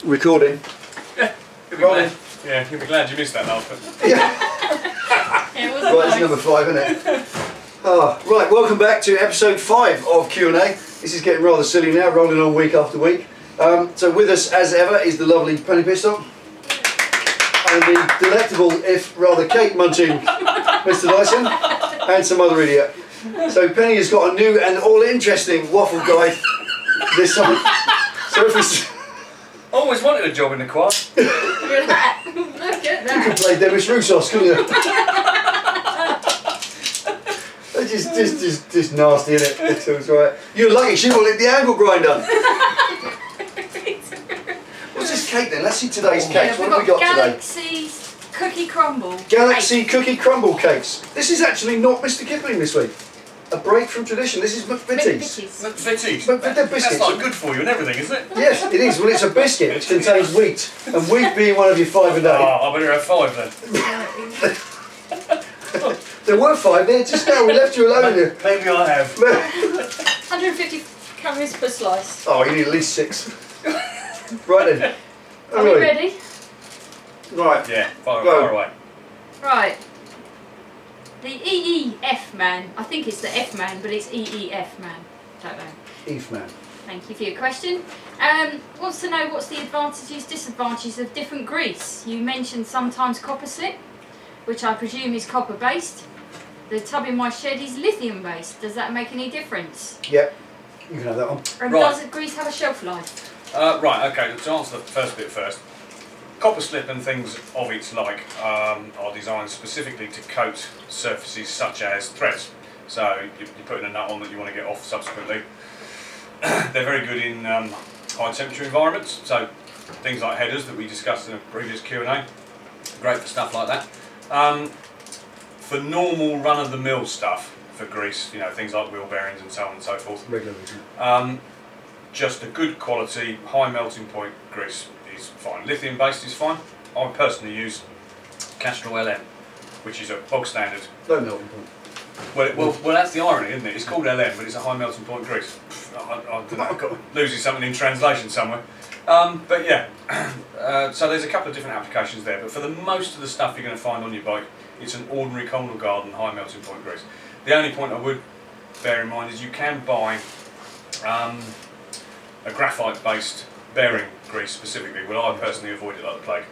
Recording. Yeah, you'll be glad. Yeah, you'll be glad you missed that last bit. Yeah. It was Right, nice. it's number 5, isn't it? Right, welcome back to episode 5 of Q&A. This is getting rather silly now, rolling on week after week. So with us, as ever, is the lovely Penny Pistol. And the delectable, if rather cake-munching Mr. Dyson. And some other idiot. So Penny has got a new and all-interesting waffle guide this time. So if we... Always wanted a job in the choir. Look at that. Look at You that. could play Demis Roussos, couldn't you? That's just nasty, isn't it? It's right. You're lucky she won't lick the angle grinder. What's this cake then? Let's see today's cakes. What have we got today? Galaxy Cookie Crumble. Galaxy Cookie Crumble cakes. This is actually not Mr. Kipling this week. A break from tradition. This is McVitie's. McVitie's. But they're biscuits. That's like good for you and everything, isn't it? Yes, it is. Well, it's a biscuit. It contains wheat. And wheat being one of your 5 a day. Oh, I better have 5 then. There were 5 there just now. We left you alone here. Maybe I have. 150 calories per slice. Oh, you need at least 6. Right then. Are we ready? Right. Yeah, far Go. away. Right. The EEF man. I think it's the F man, but it's EEF man. Don't know. Eve man. Thank you for your question. Wants to know what's the advantages, disadvantages of different grease. You mentioned sometimes copper slip, which I presume is copper based. The tub in my shed is lithium based. Does that make any difference? Yep. You can have that one. And Right. does grease have a shelf life? Right, okay, to answer the first bit first. Copper slip and things of its like are designed specifically to coat surfaces such as threads. So you put in a nut on that you want to get off subsequently. They're very good in high temperature environments, so things like headers that we discussed in a previous Q&A, great for stuff like that. For normal run-of-the-mill stuff, for grease, you know, things like wheel bearings and so on and so forth, Regular. just a good quality, high melting point grease is fine. Lithium based is fine. I personally use Castrol LM, which is a bog standard. No melting point. Well, that's the irony, isn't it? It's called LM, but it's a high melting point grease. I don't know, I've got losing something in translation somewhere. But yeah, so there's a couple of different applications there, but for the most of the stuff you're going to find on your bike, it's an ordinary Communal Garden high melting point grease. The only point I would bear in mind is you can buy a graphite based bearing grease specifically. Well, I personally avoid it like the plague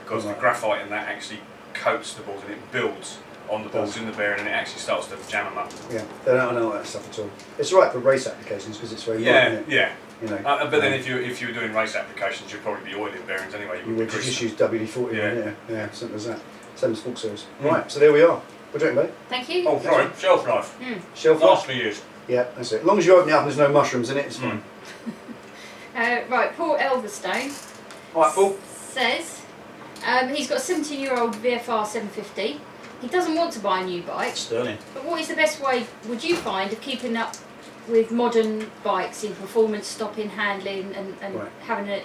because the graphite in that actually coats the balls and it builds on the balls in the bearing and it actually starts to jam them up. Yeah, they don't know that stuff at all. It's right for race applications because it's very light, Yeah, isn't it? yeah. You know, But then if you were doing race applications, you'd probably be oiling bearings anyway. you would just use WD-40. Yeah, simple as that. Same as fork seals. Right, so there we are. What do you think, mate? Thank you. Oh, sorry, shelf life. Shelf life? Last few years. Yeah, that's it. As long as you open it up and there's no mushrooms in it, it's fine. Right, Paul Elverstone Right, Paul. says he's got a 17-year-old VFR 750. He doesn't want to buy a new bike, Sterling. but what is the best way, would you find, of keeping up with modern bikes in performance, stopping, handling, and Right. having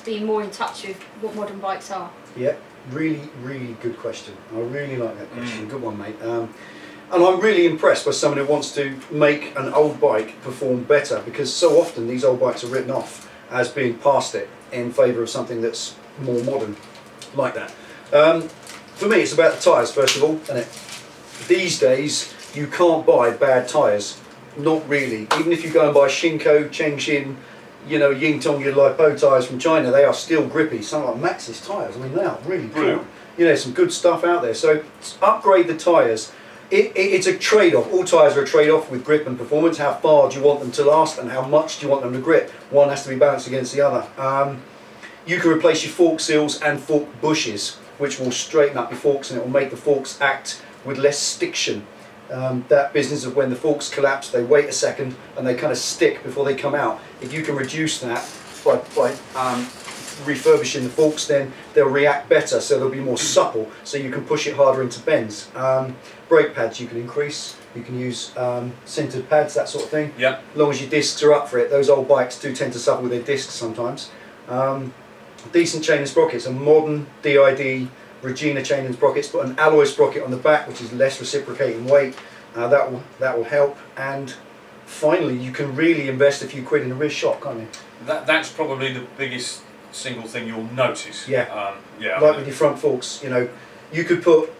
being more in touch with what modern bikes are? Yeah, really, really good question. I really like that question. Good one, mate. And I'm really impressed by someone who wants to make an old bike perform better because so often these old bikes are written off as being past it in favour of something that's more modern, like that. For me, it's about the tyres, first of all, and these days you can't buy bad tyres. Not really. Even if you go and buy Shinko, Chengshin, you know, Yingtong, your Lipo tyres from China, they are still grippy. Some like Maxxis tyres, I mean, they are really cool. You know, some good stuff out there. So upgrade the tyres. It's a trade-off. All tyres are a trade-off with grip and performance. How far do you want them to last and how much do you want them to grip? One has to be balanced against the other. You can replace your fork seals and fork bushes, which will straighten up your forks and it will make the forks act with less stiction. That business of when the forks collapse, they wait a second and they kind of stick before they come out. If you can reduce that by refurbishing the forks, then they'll react better, so they'll be more supple, so you can push it harder into bends. Brake pads you can increase. You can use sintered pads, that sort of thing. Yep. As long as your discs are up for it. Those old bikes do tend to suffer with their discs sometimes. Decent chain and sprockets, a modern DID Regina chain and sprockets, put an alloy sprocket on the back which is less reciprocating weight, that will help. And finally you can really invest a few quid in a rear shock, can't you? That's probably the biggest single thing you'll notice. Yeah. Yeah. Like with your front forks, you know, you could put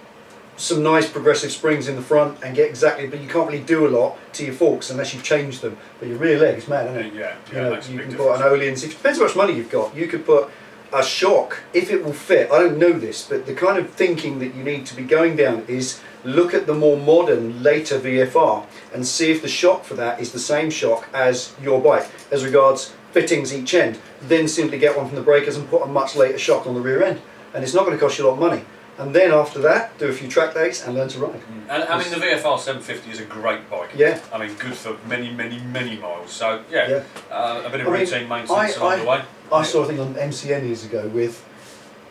some nice progressive springs in the front and get exactly, but you can't really do a lot to your forks unless you've changed them. But your rear leg is mad, isn't it? Yeah. You know, Makes a you big can difference. put an Oleans. It depends how much money you've got. You could put a shock, if it will fit. I don't know this, but the kind of thinking that you need to be going down is look at the more modern, later VFR and see if the shock for that is the same shock as your bike as regards fittings each end. Then simply get one from the breakers and put a much later shock on the rear end, and it's not going to cost you a lot of money. And then after that, do a few track days and learn to ride. And I mean, the VFR 750 is a great bike. Yeah. I mean, good for many, many, many miles. So yeah, a bit of I mean, routine maintenance along the way. I saw a thing on MCN years ago with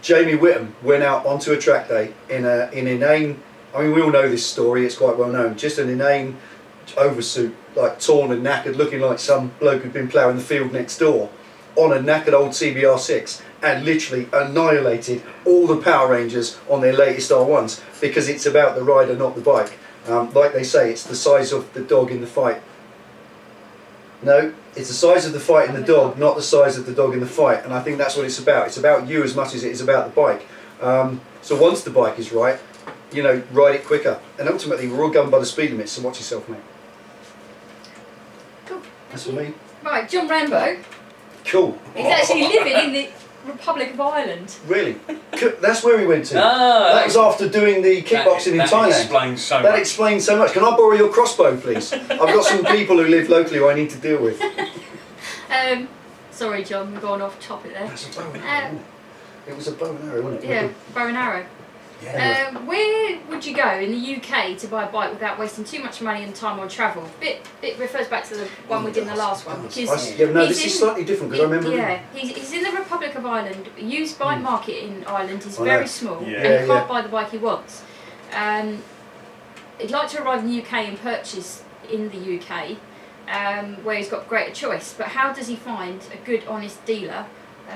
Jamie Whittam went out onto a track day in an inane. I mean, we all know this story. It's quite well known. Just an inane oversuit, like torn and knackered, looking like some bloke who'd been ploughing the field next door, on a knackered old CBR6, and literally annihilated all the Power Rangers on their latest R1s, because it's about the rider, not the bike. Like they say, it's the size of the dog in the fight. No, it's the size of the fight in the dog, not the size of the dog in the fight. And I think that's what it's about. It's about you as much as it is about the bike. So once the bike is right, you know, ride it quicker. And ultimately, we're all governed by the speed limits, so watch yourself, mate. Cool. That's for me. Right, John Rambo. Cool. He's actually living in the Republic of Ireland. Really? That's where we went to. Ah, That was after doing the kickboxing in that Thailand. explains so That much. explains so much. Can I borrow your crossbow, please? I've got some people who live locally who I need to deal with. Sorry, John, we're going off topic there. That's a bow and arrow, wasn't it? It was a bow and arrow, wasn't it? Yeah, bow and arrow. Yeah. Where would you go in the UK to buy a bike without wasting too much money and time on travel? Bit refers back to the one we did in the last one, because Yeah, no, he's this is in- slightly different because I remember. Yeah, he's in the Republic of Ireland. Used bike market in Ireland is I very know. small, Yeah. and Yeah, he can't buy the bike he wants. He'd like to arrive in the UK and purchase in the UK, where he's got greater choice. But how does he find a good, honest dealer?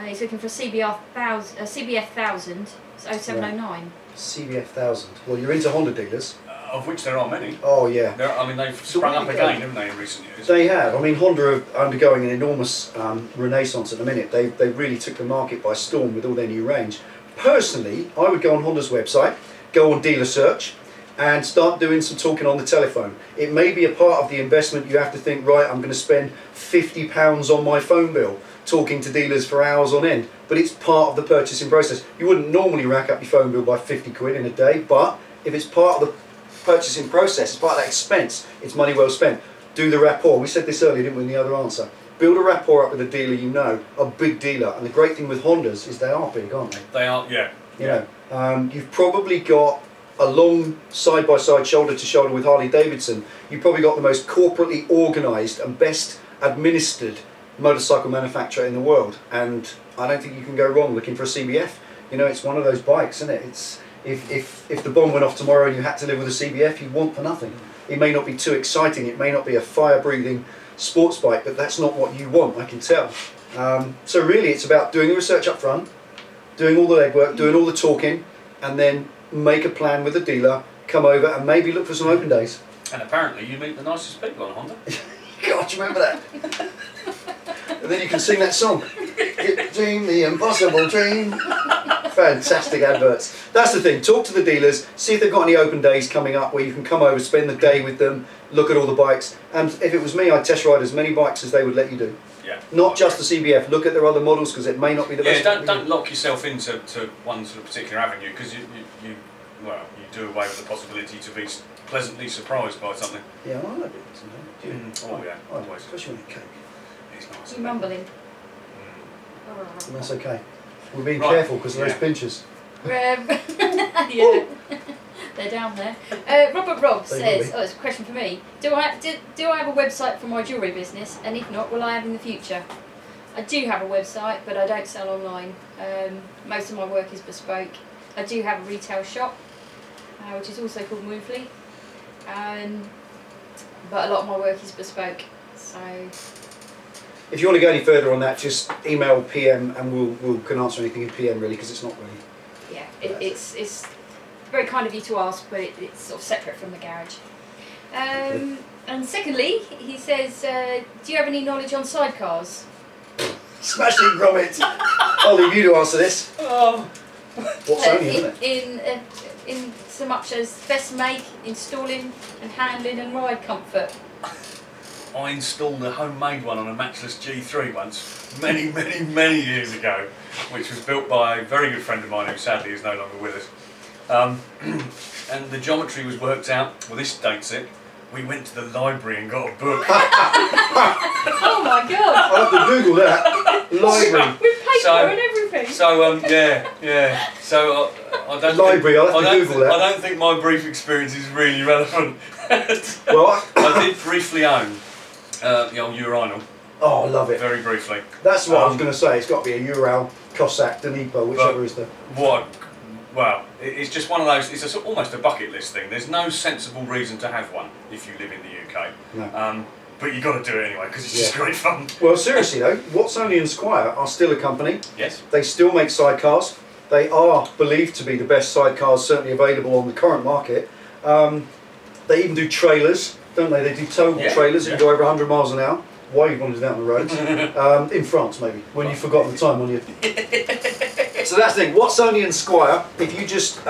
He's looking for a CBF 1000, it's 0709. CBF 1000. Well, you're into Honda dealers. Of which there are many. Oh yeah. I mean, they've So sprung where up do you go? again, haven't they, in recent years? They have. I mean, Honda are undergoing an enormous renaissance at the minute. They really took the market by storm with all their new range. Personally, I would go on Honda's website, go on dealer search, and start doing some talking on the telephone. It may be a part of the investment. You have to think, right, I'm going to spend £50 on my phone bill talking to dealers for hours on end, but it's part of the purchasing process. You wouldn't normally rack up your phone bill by 50 quid in a day, but if it's part of the purchasing process, it's part of that expense, it's money well spent. Do the rapport. We said this earlier, didn't we, in the other answer? Build a rapport up with a dealer you know, a big dealer. And the great thing with Hondas is they are big, aren't they? They are, yeah. You know, you've probably got a long side-by-side, shoulder-to-shoulder with Harley Davidson. You've probably got the most corporately organised and best administered motorcycle manufacturer in the world. And I don't think you can go wrong looking for a CBF. You know, it's one of those bikes, isn't it? It's if the bomb went off tomorrow and you had to live with a CBF, you'd want for nothing. It may not be too exciting, it may not be a fire-breathing sports bike, but that's not what you want, I can tell. So really it's about doing the research up front, doing all the legwork, doing all the talking, and then make a plan with the dealer, come over and maybe look for some open days. And apparently you meet the nicest people on Honda. God, do you remember that? And then you can sing that song. Dream the impossible dream. Fantastic adverts. That's the thing, talk to the dealers, see if they've got any open days coming up where you can come over, spend the day with them, look at all the bikes, and if it was me, I'd test ride as many bikes as they would let you do. Yeah. Not just the CBF, look at their other models because it may not be the best. Don't lock yourself into one sort of particular avenue, because you do away with the possibility to be pleasantly surprised by something. Yeah, I like it. Do you? Oh yeah, always. Especially when it cake. It's nice. You mumbling. And that's okay. We're being Right. careful because of those Yeah. pinchers. Yeah, they're down there. Robert Robb They says, will "Oh, it's a question for me. Do I have a website for my jewellery business? And if not, will I have in the future?" I do have a website, but I don't sell online. Most of my work is bespoke. I do have a retail shop, which is also called Movely. But a lot of my work is bespoke. So If you want to go any further on that, just email PM and we'll can answer anything in PM really, because it's not really. yeah, it's very kind of you to ask, but it's sort of separate from the garage. And secondly, he says, do you have any knowledge on sidecars? Smashing Gromit! I'll leave you to answer this. Oh. What's only, isn't it? In so much as best make, installing and handling and ride comfort. I installed a homemade one on a matchless G3 once, many years ago, which was built by a very good friend of mine who sadly is no longer with us. And the geometry was worked out, well this dates it, we went to the library and got a book. Oh my god! I'll have to Google that. Library. With paper and everything. So yeah. So I don't. Library. I'll have to I Google that. don't think my brief experience is really relevant. Well, I did briefly own the old urinal. oh, I love it. Very briefly. That's what I was going to say. It's got to be a Ural, Cossack, Danipo, whichever is the. What? Well, it's just one of those. It's almost a bucket list thing. There's no sensible reason to have one if you live in the UK. No. But you got to do it anyway because it's just great fun. Well, seriously though, Watsonian and Squire are still a company. Yes. They still make sidecars. They are believed to be the best sidecars certainly available on the current market. They even do trailers, don't they? They do towable trailers that can go over 100 miles an hour. Why you want to do that on the roads? In France, maybe, when you've forgotten the time on you. So that's the thing. Watsonian and Squire, if you just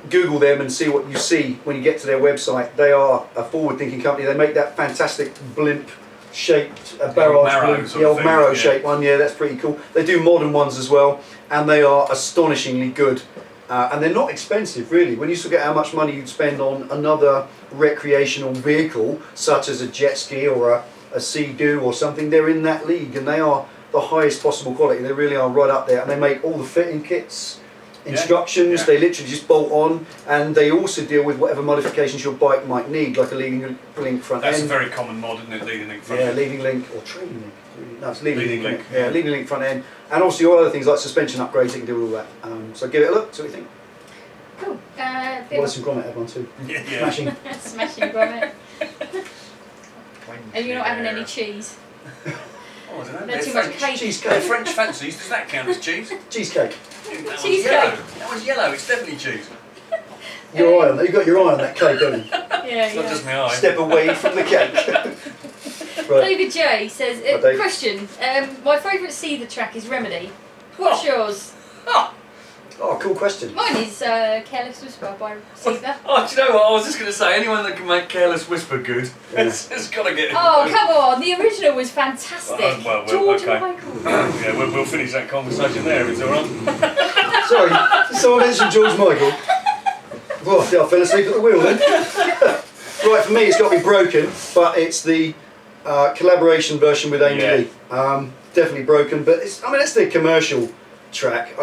Google them and see what you see when you get to their website, they are a forward-thinking company. They make that fantastic blimp-shaped barrage blimp, the old marrow-shaped one. Yeah, that's pretty cool. They do modern ones as well, and they are astonishingly good. And they're not expensive, really. When you look at how much money you'd spend on another recreational vehicle, such as a jet ski or a Sea-Doo or something, they're in that league, and they are the highest possible quality. They really are right up there, and they make all the fitting kits, instructions. They literally just bolt on, and they also deal with whatever modifications your bike might need, like a leading link front end. That's a very common mod, isn't it? Leading link front end. Yeah, leading link or trailing link. No, it's leading link. Yeah, leading link front end, and also your other things like suspension upgrades. You can do all that. So give it a look. See what you think. Cool. Wallace and Gromit had one too. Yeah. Smashing. Smashing grommet. And you're not having any cheese. Oh, I don't know. They're too They're much French. cake. Cheesecake. They're French fancies. Does that count as cheese? Cheesecake. That one's Cheesecake. yellow. That one's yellow. It's definitely cheese. Your eye on that. You got your eye on that cake, haven't you? Yeah, It's not just my eye. Step away from the cake. Right. David J says, Dave. question, my favourite Seether track is Remedy. What's yours? Oh, cool question. Mine is Careless Whisper by Seether. Oh, do you know what? I was just going to say, anyone that can make Careless Whisper good has got to get it. Oh, come on, the original was fantastic. Well, George okay. and Michael. Yeah, we'll finish that conversation there if it's alright. Sorry, someone mentioned George Michael. Well, I fell asleep at the wheel then. Right, for me it's got to be Broken, but it's the collaboration version with Amy Lee. Definitely Broken, but it's the commercial track.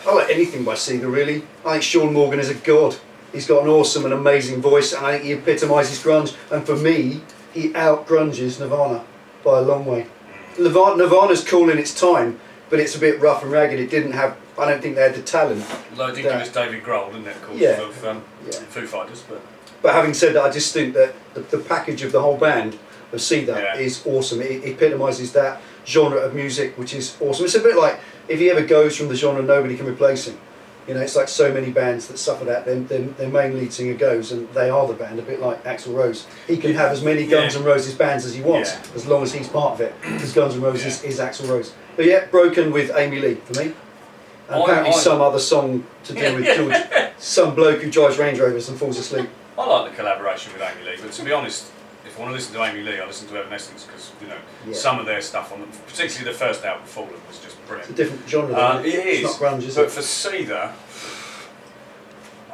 I like anything by Seether, really. I think Sean Morgan is a god. He's got an awesome and amazing voice, and I think he epitomises grunge. And for me, he out-grunges Nirvana by a long way. Nirvana's cool in its time, but it's a bit rough and ragged. It didn't have. I don't think they had the talent. Although I think it was David Grohl, didn't it? Of course, Yeah. of Foo Fighters, but. But having said that, I just think that the package of the whole band of Seether is awesome. It epitomises that genre of music, which is awesome. It's a bit like if he ever goes from the genre, nobody can replace him. You know, it's like so many bands that suffer that. Then their main lead singer goes, and they are the band. A bit like Axl Rose. He can have as many Guns N' Roses bands as he wants, as long as he's part of it. Because Guns N' Roses is Axl Rose. But yeah, Broken with Amy Lee for me. And apparently some other song to do with George, some bloke who drives Range Rovers and falls asleep. I like the collaboration with Amy Lee, but to be honest, if I want to listen to Amy Lee, I listen to Evanescence because some of their stuff on them, particularly the first album, Fallen, was just brilliant. It's a different genre. It is. It's not grunge, is but it? for Seether,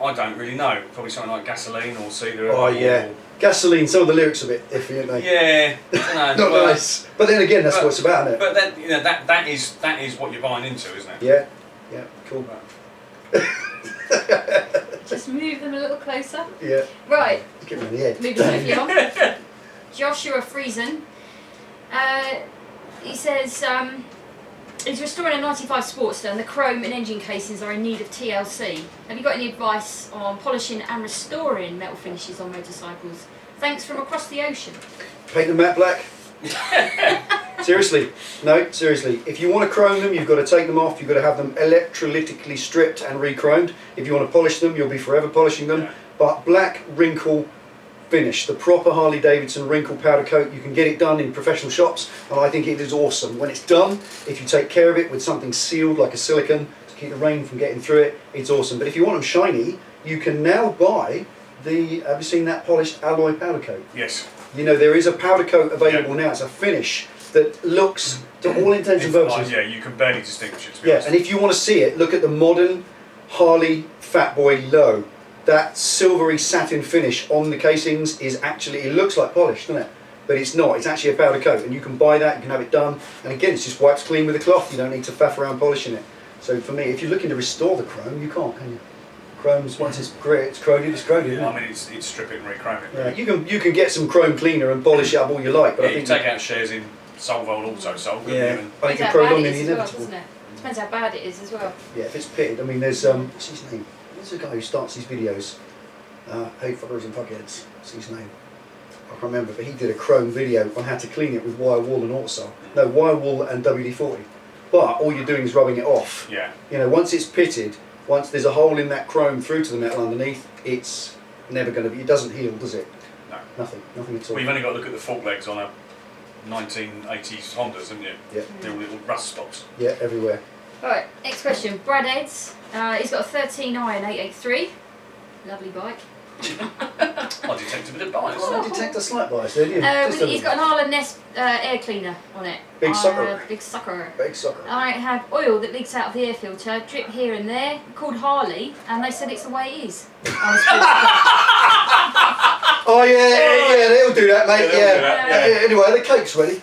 I don't really know. Probably something like Gasoline or Seether. Oh yeah, Gasoline. Some of the lyrics are a bit iffy, aren't they? Yeah, I don't know. Not nice. But then again, that's what it's about, isn't it? But then that is what you're buying into, isn't it? Yeah. Yeah. Cool. Just move them a little closer. Yeah. Right. Get me in the head. Moving swiftly on. Joshua Friesen. He says he's restoring a 95 Sportster and the chrome and engine casings are in need of TLC. Have you got any advice on polishing and restoring metal finishes on motorcycles? Thanks from across the ocean. Paint them matte black. Seriously, no, seriously. If you want to chrome them, you've got to take them off. You've got to have them electrolytically stripped and re-chromed. If you want to polish them, you'll be forever polishing them. Yeah. But black, wrinkle, finish. The proper Harley Davidson wrinkle powder coat, you can get it done in professional shops, and I think it is awesome. When it's done, if you take care of it with something sealed like a silicone to keep the rain from getting through it, it's awesome. But if you want them shiny, you can now buy the, have you seen that polished alloy powder coat? Yes. You know, there is a powder coat available now. It's a finish that looks, to all intents and purposes. Yeah, you can barely distinguish it, to be Yeah, honest. and if you want to see it, look at the modern Harley Fatboy Low. That silvery satin finish on the casings is actually, it looks like polished, doesn't it? But it's not, it's actually a powder coat, and you can buy that, you can have it done, and again, it's just wipes clean with a cloth, you don't need to faff around polishing it. So for me, if you're looking to restore the chrome, you can't, can you? Chrome's, once it's corroded, it's corroded, isn't Yeah, it? I mean, it's strip it and rechrome it. Yeah, you can get some chrome cleaner and polish it up all you like, but Yeah, I you think... take out shares in Solvold also, Solve. Yeah, I think Depends you how prolong bad the it is as well, inevitable. doesn't it? Depends how bad it is as well. Yeah, if it's pitted, I mean, there's, what's his name? There's a guy who starts these videos. Hey fuckers and fuckheads, what's his name? I can't remember, but he did a chrome video on how to clean it with wire wool and autosol. No, wire wool and WD-40. But all you're doing is rubbing it off. Yeah. You know, once it's pitted, once there's a hole in that chrome through to the metal underneath, it's never going to be, it doesn't heal, does it? No. Nothing at all. Well, you've only got to look at the fork legs on a 1980s Hondas, haven't you? Yeah. They're all little rust spots. Yeah, everywhere. Alright, next question. Brad Eds. He's got a 13i and 883. Lovely bike. I detect a bit of bias. Well, I detect a slight bias there, do you? Just a He's got an Harley Nest air cleaner on it. Big sucker. Big sucker. big sucker. I have oil that leaks out of the air filter, drip here and there, called Harley, and they said it's the way it is. Oh yeah, they'll do that, mate. Yeah, they'll do that, yeah. Anyway, the cake's ready.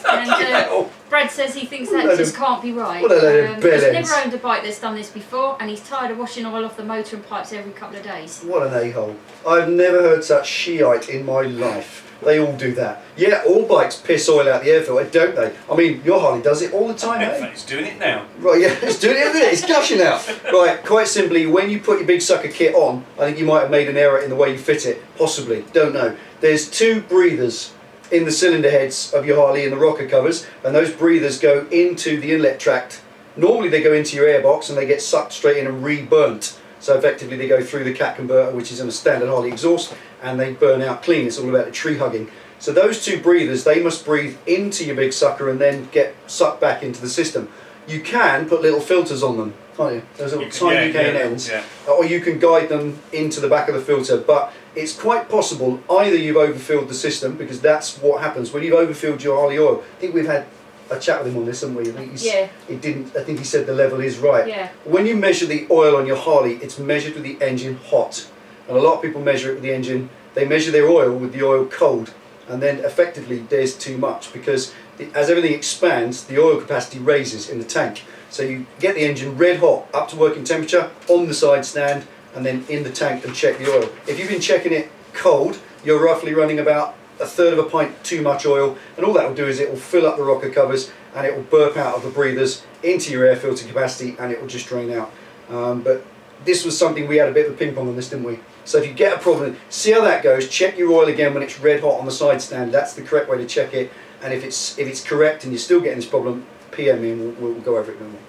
And Brad says he thinks that What a just can't be right. what a load of He's bellends. never owned a bike that's done this before, and he's tired of washing oil off the motor and pipes every couple of days. What an a-hole. I've never heard such Shiite in my life. They all do that. Yeah, all bikes piss oil out the air filter, don't they? I mean, your Harley does it all the time, In eh? fact, it's doing it now. Right, yeah, it's doing it, isn't it? It's gushing out. Right, quite simply, when you put your big sucker kit on, I think you might have made an error in the way you fit it. Possibly, don't know. There's two breathers in the cylinder heads of your Harley and the rocker covers, and those breathers go into the inlet tract. Normally they go into your airbox and they get sucked straight in and re-burnt. So effectively they go through the cat converter, which is in a standard Harley exhaust, and they burn out clean. It's all about the tree hugging. So those two breathers, they must breathe into your big sucker and then get sucked back into the system. You can put little filters on them, can't you? Those little tiny K&Ns. Yeah. Or you can guide them into the back of the filter, but it's quite possible either you've overfilled the system, because that's what happens when you've overfilled your Harley oil. I think we've had a chat with him on this, haven't we? I think Yeah. I think he said the level is right. Yeah. When you measure the oil on your Harley, it's measured with the engine hot, and a lot of people measure it with the engine. They measure their oil with the oil cold, and then effectively there's too much, because as everything expands, the oil capacity raises in the tank. So you get the engine red hot up to working temperature on the side stand, and then in the tank and check the oil. If you've been checking it cold, you're roughly running about a third of a pint too much oil, and all that will do is it will fill up the rocker covers and it will burp out of the breathers into your air filter capacity, and it will just drain out. But this was something we had a bit of a ping pong on this, didn't we? So if you get a problem, see how that goes. Check your oil again when it's red hot on the side stand. That's the correct way to check it. And if it's correct and you're still getting this problem, PM me and we'll go over it with me.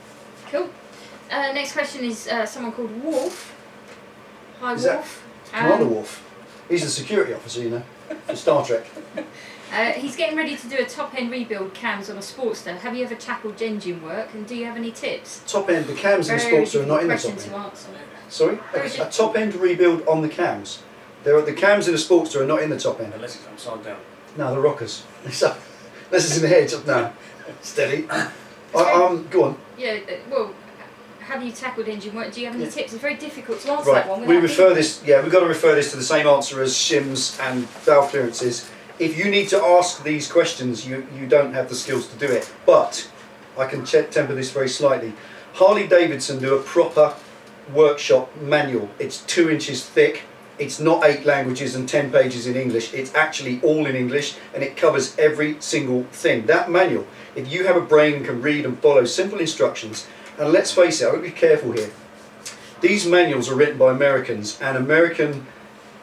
Cool. Next question is someone called Wolf. Hi, Is that Wolf. Commander Wolf. He's the security officer, you know, for Star Trek. He's getting ready to do a top-end rebuild cams on a Sportster. Have you ever tackled engine work, and do you have any tips? Top end, the cams in the Very Sportster are not in the top question end. to answer. Sorry? A top end rebuild on the cams. The cams in the Sportster are not in the top end. Unless it's upside down. No, the rockers. Unless it's in the head. No. Steady. Go on. Yeah, well, have you tackled engine work? Do you have any tips? It's very difficult to answer that one. Right, we without refer being- this, yeah, we've got to refer this to the same answer as shims and valve clearances. If you need to ask these questions, you don't have the skills to do it. But I can temper this very slightly. Harley Davidson do a proper workshop manual. It's 2 inches thick. It's not 8 languages and 10 pages in English. It's actually all in English, and it covers every single thing. That manual, if you have a brain and can read and follow simple instructions, and let's face it, I've got to be careful here. These manuals are written by Americans, and American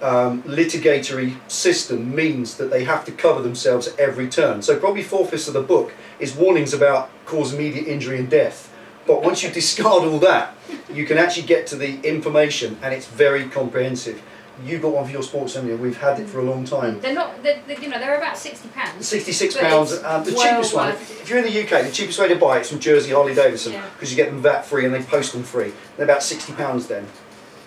litigatory system means that they have to cover themselves at every turn. So probably 4/5 of the book is warnings about cause immediate injury and death. But once you discard all that, you can actually get to the information, and it's very comprehensive. You've got one for your sports, haven't you? We've had it for a long time. They're not, you know, they're about £60. £66. But The it's cheapest well one, worth- if you're in the UK, the cheapest way to buy it's from Jersey Harley Davidson, Yeah. because you get them VAT free and they post them free. They're about £60 then.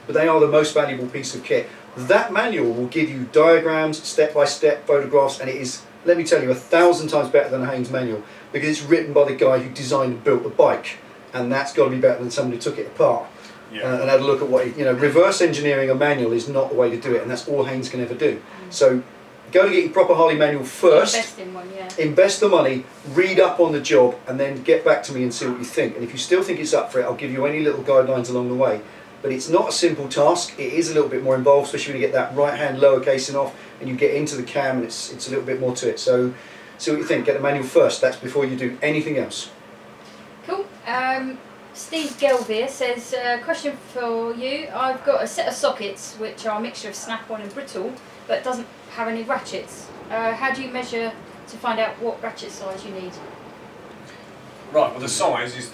But they are the most valuable piece of kit. That manual will give you diagrams, step-by-step photographs, and it is, let me tell you, 1,000 times better than a Haynes manual, because it's written by the guy who designed and built the bike, and that's got to be better than somebody who took it apart. Yeah. And had a look at what, reverse engineering a manual is not the way to do it, and that's all Haynes can ever do. So go and get your proper Harley manual first, Invest in one, yeah. invest the money, read up on the job, and then get back to me and see what you think. And if you still think it's up for it, I'll give you any little guidelines along the way. But it's not a simple task, it is a little bit more involved, especially when you get that right hand lower casing off and you get into the cam, and it's a little bit more to it. So see what you think, get the manual first, that's before you do anything else. Cool. Steve Gelvier says, question for you. I've got a set of sockets which are a mixture of snap-on and brittle, but doesn't have any ratchets. How do you measure to find out what ratchet size you need? Right, well the size is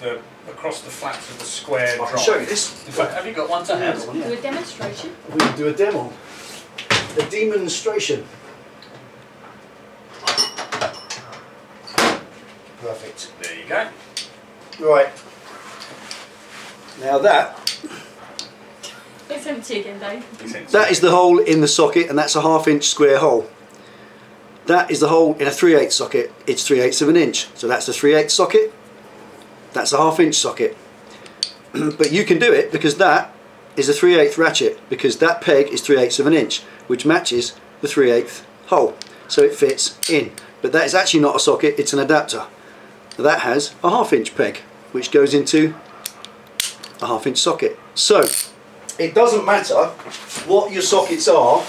across the flaps of the square I drive. can show you this. In fact, have you got one to hand? One, yeah. Do a demonstration. We will do a demo. A demonstration. Perfect. There you go. Right. Now It's empty again, Dave. that is the hole in the socket, and that's a 1/2 inch square hole. That is the hole in a 3/8 socket. It's 3/8 of an inch. So that's the 3/8 socket. That's a 1/2 inch socket. But you can do it because that is a 3/8 ratchet, because that peg is 3/8 of an inch, which matches the 3/8 hole. So it fits in. But that is actually not a socket, it's an adapter. That has a 1/2 inch peg, which goes into a 1/2 inch socket. So it doesn't matter what your sockets are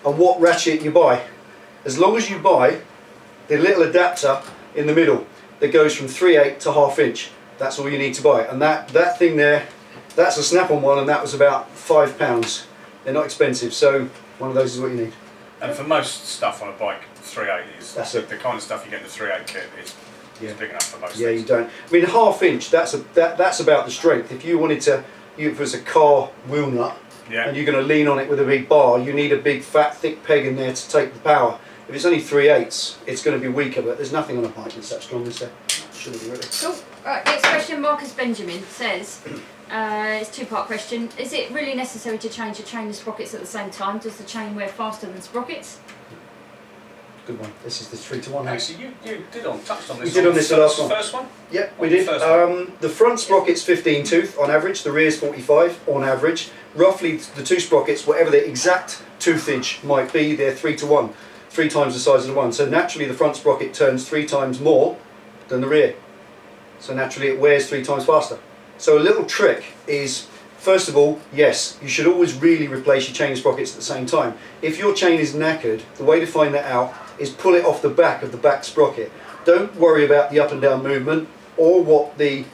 and what ratchet you buy, as long as you buy the little adapter in the middle that goes from 3/8 to 1/2 inch. That's all you need to buy. And that thing there, that's a snap-on one, and that was about £5. They're not expensive, so one of those is what you need. And for most stuff on a bike, 3/8 is That's the it. kind of stuff you get in the 3/8 kit is big enough for most Yeah, you things. don't. I mean, 1/2 inch. That's about the strength. If you wanted to, if it was a car wheel nut, Yeah. and you're going to lean on it with a big bar, you need a big fat thick peg in there to take the power. If it's only 3/8, it's going to be weaker. But there's nothing on a bike that's that strong as that. Shouldn't be really. Cool. Right, next question. Marcus Benjamin says, it's a two-part question. Is it really necessary to change the chain and sprockets at the same time? Does the chain wear faster than sprockets? Good one. This is the 3-to-1. Actually, you touched on this. We did on this the last one. First one? Yep, we On the did. first one. The front sprocket's 15 tooth on average, the rear's 45 on average. Roughly the two sprockets, whatever the exact toothage might be, they're 3-to-1, 3 times the size of the one. So naturally the front sprocket turns 3 times more than the rear. So naturally it wears 3 times faster. So a little trick is, first of all, yes, you should always really replace your chain and sprockets at the same time. If your chain is knackered, the way to find that out is pull it off the back of the back sprocket. Don't worry about the up and down movement or what the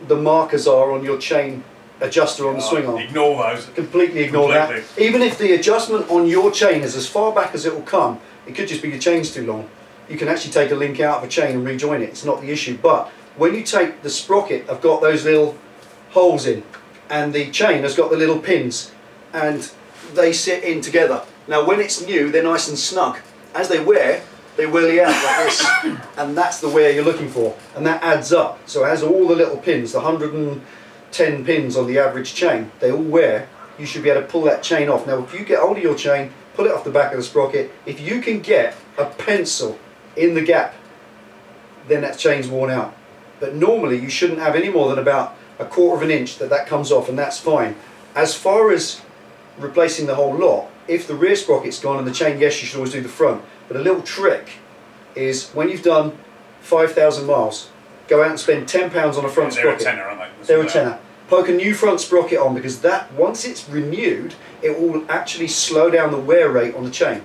markers are on your chain adjuster on the swing arm. Ignore those. Completely ignore that. Even if the adjustment on your chain is as far back as it will come, it could just be your chain's too long. You can actually take a link out of a chain and rejoin it. It's not the issue. But when you take the sprocket, I've got those little holes in, and the chain has got the little pins, and they sit in together. Now when it's new, they're nice and snug. As they wear, they whirly out like this, and that's the wear you're looking for, and that adds up. So it has all the little pins, the 110 pins on the average chain, they all wear. You should be able to pull that chain off. Now if you get hold of your chain, pull it off the back of the sprocket. If you can get a pencil in the gap, then that chain's worn out. But normally you shouldn't have any more than about 1/4 of an inch that comes off, and that's fine. As far as replacing the whole lot, if the rear sprocket's gone and the chain, yes, you should always do the front. But a little trick is when you've done 5,000 miles, go out and spend £10 on a front They're sprocket. a tenner, aren't they? That's They're all a they tenner. Poke a new front sprocket on, because that, once it's renewed, it will actually slow down the wear rate on the chain.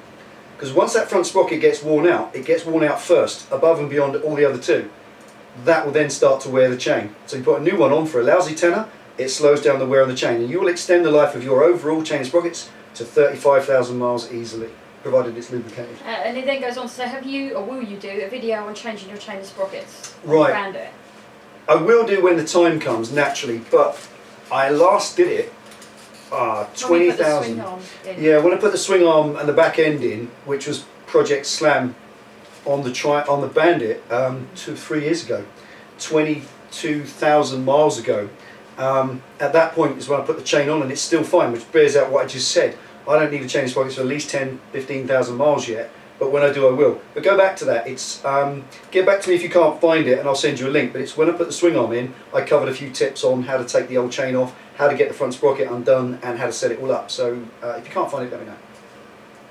Because once that front sprocket gets worn out, it gets worn out first, above and beyond all the other two. That will then start to wear the chain. So you put a new one on for a lousy tenner, it slows down the wear on the chain, and you will extend the life of your overall chain and sprockets to 35,000 miles easily, provided it's lubricated. And it then goes on to say, have you or will you do a video on changing your chain and sprockets? Right. Around it? I will do when the time comes, naturally, but I last did it When we put the 20,000. swing arm in. Yeah, when I put the swing arm and the back end in, which was Project Slam on the Bandit 3 years ago, 22,000 miles ago. At that point is when I put the chain on, and it's still fine, which bears out what I just said. I don't need to change sprockets for at least 10, 15,000 miles yet, but when I do, I will. But go back to that. It's get back to me if you can't find it, and I'll send you a link. But it's when I put the swing arm in, I covered a few tips on how to take the old chain off, how to get the front sprocket undone, and how to set it all up. So if you can't find it, let me know.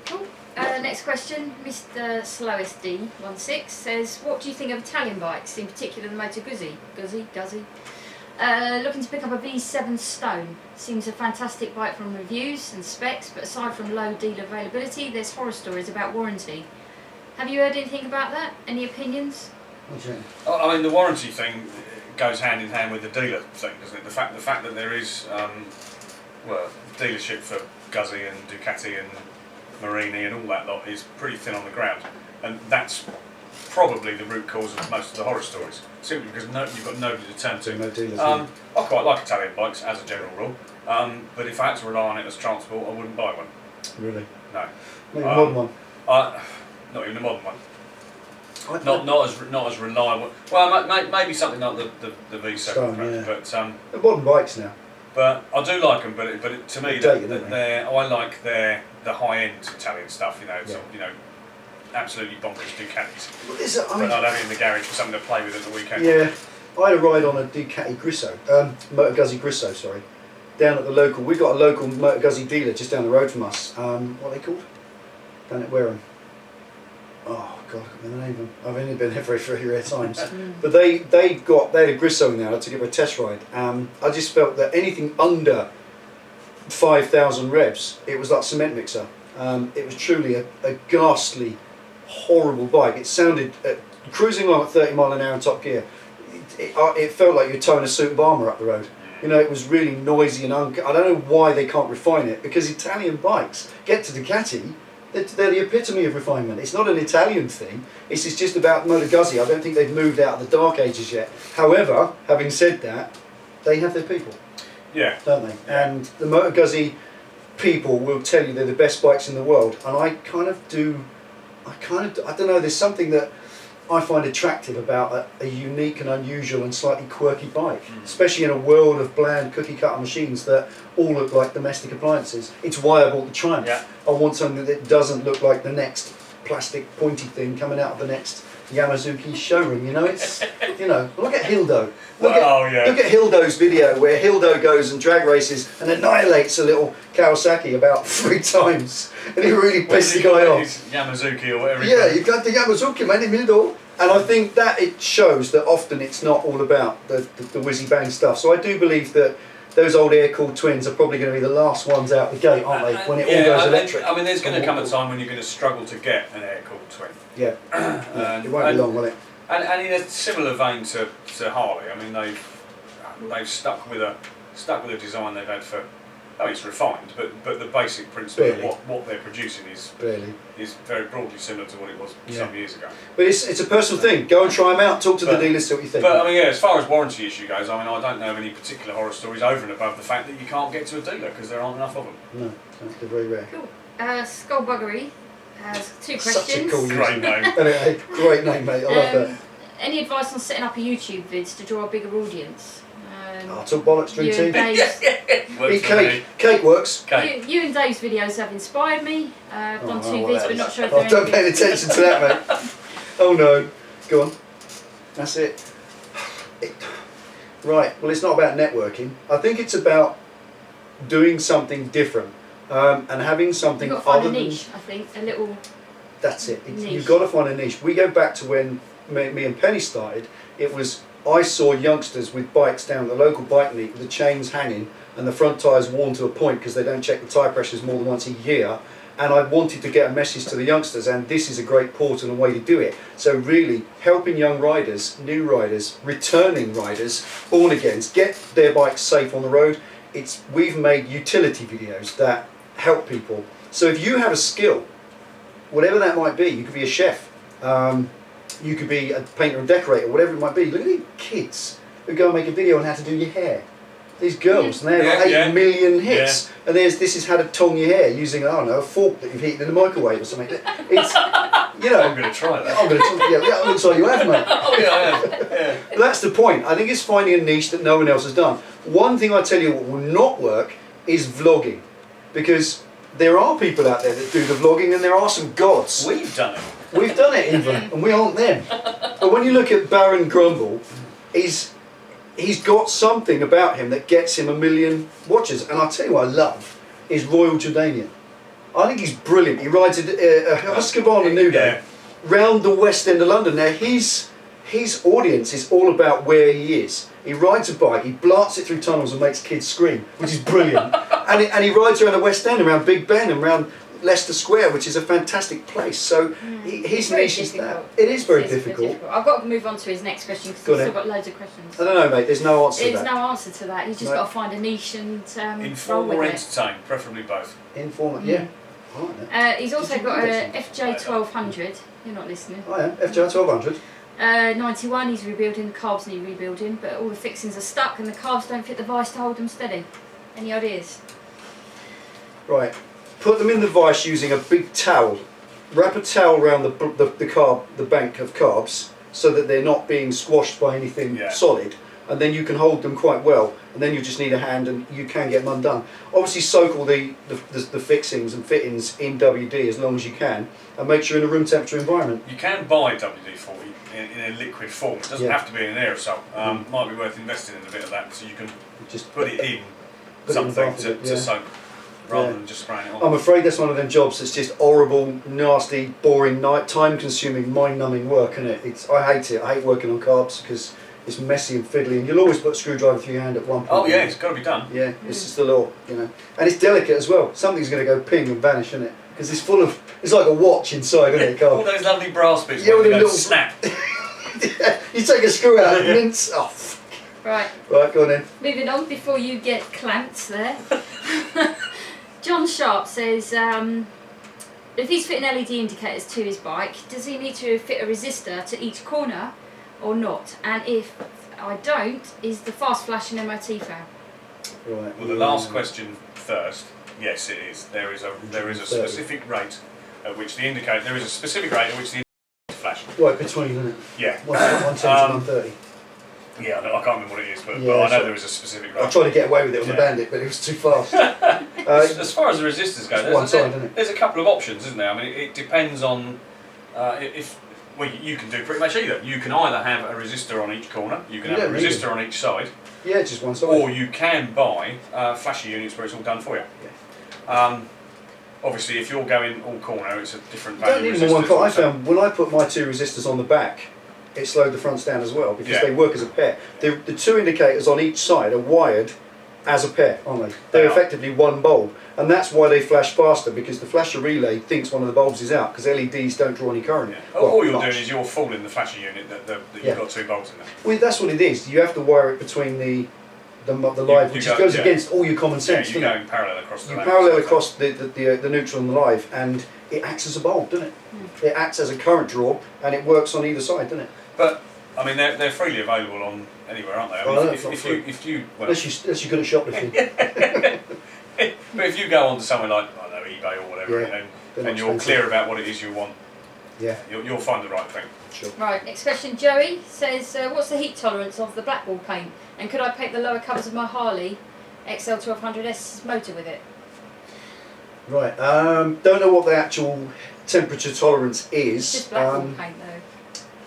Cool. Next question, Mr. Slowest D16 says, what do you think of Italian bikes, in particular the Moto Guzzi? Looking to pick up a V7 Stone. Seems a fantastic bike from reviews and specs, but aside from low dealer availability, there's horror stories about warranty. Have you heard anything about that? Any opinions? Okay. I mean, the warranty thing goes hand in hand with the dealer thing, doesn't it? The fact that there is, dealership for Guzzi and Ducati and Marini and all that lot is pretty thin on the ground, and that's probably the root cause of most of the horror stories, simply because you've got nobody to turn to. No dealers. I quite like Italian bikes as a general rule, but if I had to rely on it as transport, I wouldn't buy one. Really? No. Not even a modern one. Not even a modern one. Not as reliable. Well, maybe something like the V7, Stone, yeah. but They're modern bikes now. But I do like them. But to me, Dated, aren't they? I like the high end Italian stuff. Absolutely bonkers Ducatis. Well, is it, But I'd have it in the garage for something to play with at the weekend. Yeah, I had a ride on a Ducati Grisso, Moto Guzzi Grisso, sorry, down at the local. We've got a local Moto Guzzi dealer just down the road from us. What are they called? Down at Wareham. Oh God, I can't remember the name of them. I've only been there very rare times. But they had a Grisso now to give a test ride. I just felt that anything under 5,000 revs, it was like cement mixer. It was truly a ghastly, horrible bike. It sounded, cruising along at 30 mile an hour in top gear, it felt like you were towing a suit of armour up the road. You know, it was really noisy and I don't know why they can't refine it, because Italian bikes, get to Ducati, they're the epitome of refinement. It's not an Italian thing, it's just about Moto Guzzi. I don't think they've moved out of the dark ages yet. However, having said that, they have their people. Yeah. Don't they? And the Moto Guzzi people will tell you they're the best bikes in the world, and I don't know, there's something that I find attractive about a unique and unusual and slightly quirky bike, especially in a world of bland cookie cutter machines that all look like domestic appliances. It's why I bought the Triumph. Yeah. I want something that doesn't look like the next plastic pointy thing coming out of the next Yamazuki showroom. You know, it's look at Hildo. Look at Hildo's video where Hildo goes and drag races and annihilates a little Kawasaki about 3 times, and he really pissed the guy off. Yamazuki or whatever. Yeah, you've got the Yamazuki, man, in Hildo. And I think that it shows that often it's not all about the whizzy bang stuff. So I do believe that those old air-cooled twins are probably going to be the last ones out the gate, aren't they? When it all goes electric. I mean, there's going to come a time when you're going to struggle to get an air-cooled twin. Yeah. It won't be long, will it? And in a similar vein to Harley, I mean, they've stuck with a design they've had for. Oh, it's refined, but the basic principle of what they're producing is very broadly similar to what it was some years ago. But it's a personal thing. Go and try them out. Talk to the dealers, see what you think. But I mean, as far as warranty issue goes, I mean, I don't know of any particular horror stories over and above the fact that you can't get to a dealer because there aren't enough of them. No, they're very rare. Cool. Skullbuggery has 2 questions. Such a cool Great name. Anyway, great name, mate. I love that. Any advice on setting up a YouTube vids to draw a bigger audience? Talk bollocks, drink you and tea. Dave's, Eat cake. Cake works. you and Dave's videos have inspired me. I've done 2 vids, but not sure if I they're don't pay attention to that, mate. Oh no. Go on. That's it. Right. Well, it's not about networking. I think it's about doing something different and having something You've got to other find a than. niche, I think. A little. That's it. Niche. You've got to find a niche. We go back to when me and Penny started. It was, I saw youngsters with bikes down at the local bike meet with the chains hanging and the front tyres worn to a point because they don't check the tyre pressures more than once a year. And I wanted to get a message to the youngsters, and this is a great portal and way to do it. So really helping young riders, new riders, returning riders, born agains, get their bikes safe on the road. We've made utility videos that help people. So if you have a skill, whatever that might be, you could be a chef, you could be a painter and decorator, whatever it might be. Look at these kids who go and make a video on how to do your hair. These girls, and they have like 8 million hits. And this is how to tong your hair using, I don't know, a fork that you've heated in the microwave or something. It's, you know. I'm going to try that. I'm going to try, yeah, it looks like you have, mate. Oh yeah, I have. Yeah. That's the point. I think it's finding a niche that no one else has done. One thing I tell you what will not work is vlogging. Because there are people out there that do the vlogging and there are some gods. We've done it. We've done it even, and we aren't them. But when you look at Baron Grumble, he's got something about him that gets him 1 million watchers. And I'll tell you what I love is Royal Jordanian. I think he's brilliant. He rides a Husqvarna Nudo round the West End of London. Now his audience is all about where he is. He rides a bike, he blasts it through tunnels and makes kids scream, which is brilliant. and he rides around the West End, around Big Ben, and around Leicester Square, which is a fantastic place. So his niche is that. It is very difficult. I've got to move on to his next question because he's still got loads of questions. I don't know, mate. There's no answer to that. There's no answer to that. He's just got to find a niche and inform or entertain, preferably both. Inform, yeah. Right, he's also got a FJ 1200. You're not listening. I am. FJ 1200. 91, he's rebuilding, the carbs need rebuilding, but all the fixings are stuck and the carbs don't fit the vice to hold them steady. Any ideas? Right. Put them in the vice using a big towel. Wrap a towel around the bank of carbs so that they're not being squashed by anything solid, and then you can hold them quite well. And then you just need a hand, and you can get them undone. Obviously, soak all the fixings and fittings in WD as long as you can, and make sure in a room temperature environment. You can buy WD-40 in a liquid form. It doesn't have to be in an aerosol. Might be worth investing in a bit of that, so you can just put it in something to soak, rather than just spraying it on. I'm afraid that's one of them jobs that's just horrible, nasty, boring, time-consuming, mind-numbing work, isn't it? I hate it. I hate working on carbs because it's messy and fiddly, and you'll always put a screwdriver through your hand at one point. Oh yeah, it's got to be done. Yeah, it's just a little, you know, and it's delicate as well. Something's going to go ping and vanish, isn't it? Because it's full of, it's like a watch inside, isn't it, Carl? All those lovely brass bits. Yeah, with a little snap. You take a screw out and mince off. Right. Right, go on then. Moving on before you get clamped there. John Sharp says, if he's fitting LED indicators to his bike, does he need to fit a resistor to each corner or not? And if I don't, is the fast flash an MOT fab? Right. Well, the last question first. Yes, it is. There is a specific rate at which the indicator. There is a specific rate at which the indicator flash. Right, between, isn't it? Yeah. 110 to 130. Yeah, I can't remember what it is, but I know there is a specific rate. I tried to get away with it on the Bandit, but it was too fast. As far as the resistors go, there's a couple of options, isn't there? I mean, it depends on well, you can do pretty much either. You can either have a resistor on each corner, you can have a resistor on each side. Yeah, just one side. Or you can buy flasher units where it's all done for you. Yeah. Obviously, if you're going all corner, it's a different value. value. Don't need more one car. I found when I put my 2 resistors on the back, it slowed the fronts down as well because they work as a pair. The 2 indicators on each side are wired as a pair, aren't they? They're effectively one bulb, and that's why they flash faster, because the flasher relay thinks one of the bulbs is out because LEDs don't draw any current. Yeah. Well, all you're doing is you're fooling the flasher unit that you've got 2 bulbs in there. Well, that's what it is. You have to wire it between the live, which goes against all your common sense. Yeah, you're going parallel across the lamp. Parallel across the neutral and the live, and it acts as a bulb, doesn't it? It acts as a current draw, and it works on either side, doesn't it? But I mean, they're freely available on anywhere, aren't they? I mean, if you unless you're good at shoplifting. But if you go on to somewhere like, I don't know, eBay or whatever, and you're clear about what it is you want, you'll find the right thing. Sure. Right, next question. Joey says, what's the heat tolerance of the blackboard paint? And could I paint the lower covers of my Harley XL 1200S motor with it? Right, don't know what the actual temperature tolerance is. Just blackboard paint though.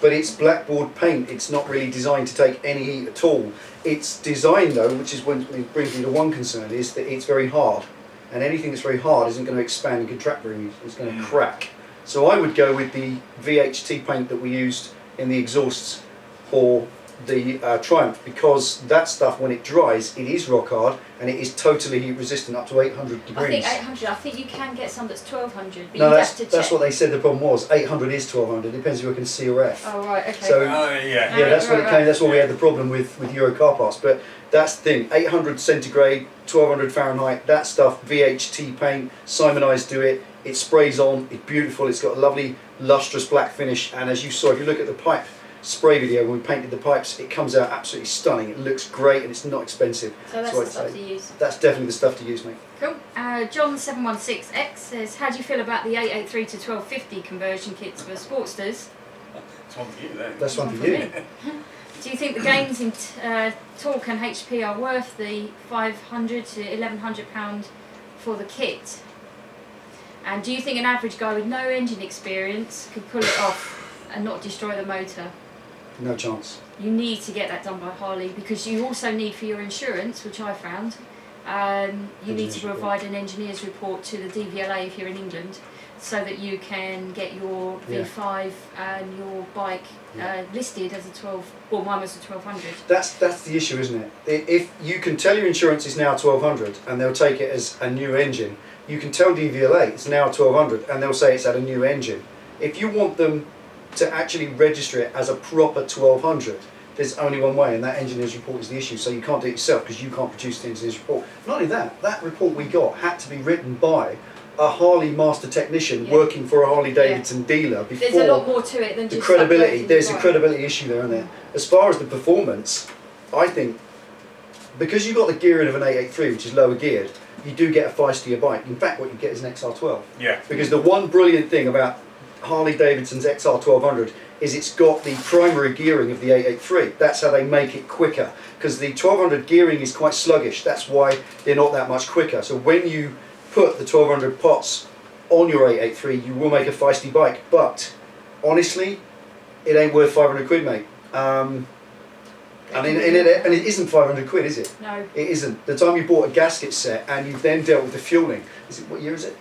But it's blackboard paint, it's not really designed to take any heat at all. It's designed though, which is when it brings me to one concern, is that it's very hard. And anything that's very hard isn't going to expand and contract very easily, it's going to crack. So I would go with the VHT paint that we used in the exhausts for the Triumph, because that stuff, when it dries, it is rock hard and it is totally heat resistant up to 800 degrees. I think 800, I think you can get some that's 1200, but no, you have to check. That's what they said the problem was. 800 is 1200, depends if you can C or F. Oh right, okay. So, yeah, that's what it came, that's where we had the problem with Euro car parts. But that's the thing, 800 centigrade, 1200 Fahrenheit, that stuff, VHT paint, Simon Eyes do it, it sprays on, it's beautiful, it's got a lovely lustrous black finish, and as you saw, if you look at the pipe spray video when we painted the pipes. It comes out absolutely stunning. It looks great and it's not expensive. So that's So the I'd stuff say to use. that's definitely the stuff to use, mate. Cool. John716X says, how do you feel about the 883 to 1250 conversion kits for Sportsters? That's one for you, then. That's one for you. me. Do you think the gains in torque and HP are worth the £500 to £1,100 for the kit? And do you think an average guy with no engine experience could pull it off and not destroy the motor? No chance. You need to get that done by Harley, because you also need, for your insurance, which I found, you need to provide an engineer's report to the DVLA if you're in England, so that you can get your V5 and your bike listed as a 12. Well, mine was a 1200. That's the issue, isn't it? If you can tell your insurance is now 1200 and they'll take it as a new engine, you can tell DVLA it's now 1200 and they'll say it's at a new engine. If you want them to actually register it as a proper 1200, there's only one way, and that engineer's report is the issue. So you can't do it yourself because you can't produce the engineer's report. Not only that, that report we got had to be written by a Harley master technician working for a Harley Davidson dealer before. There's a lot more to it than the just credibility. There's a right. credibility issue there, isn't there? As far as the performance, I think because you've got the gearing of an 883, which is lower geared, you do get a feistier bike. In fact, what you get is an XR12. Yeah. Because the one brilliant thing about Harley Davidson's XR1200 is it's got the primary gearing of the 883. That's how they make it quicker. Because the 1200 gearing is quite sluggish. That's why they're not that much quicker. So when you put the 1200 pots on your 883, you will make a feisty bike. But honestly, it ain't worth 500 quid, mate. And it isn't 500 quid, is it? No. It isn't. The time you bought a gasket set and you've then dealt with the fueling, what year is it?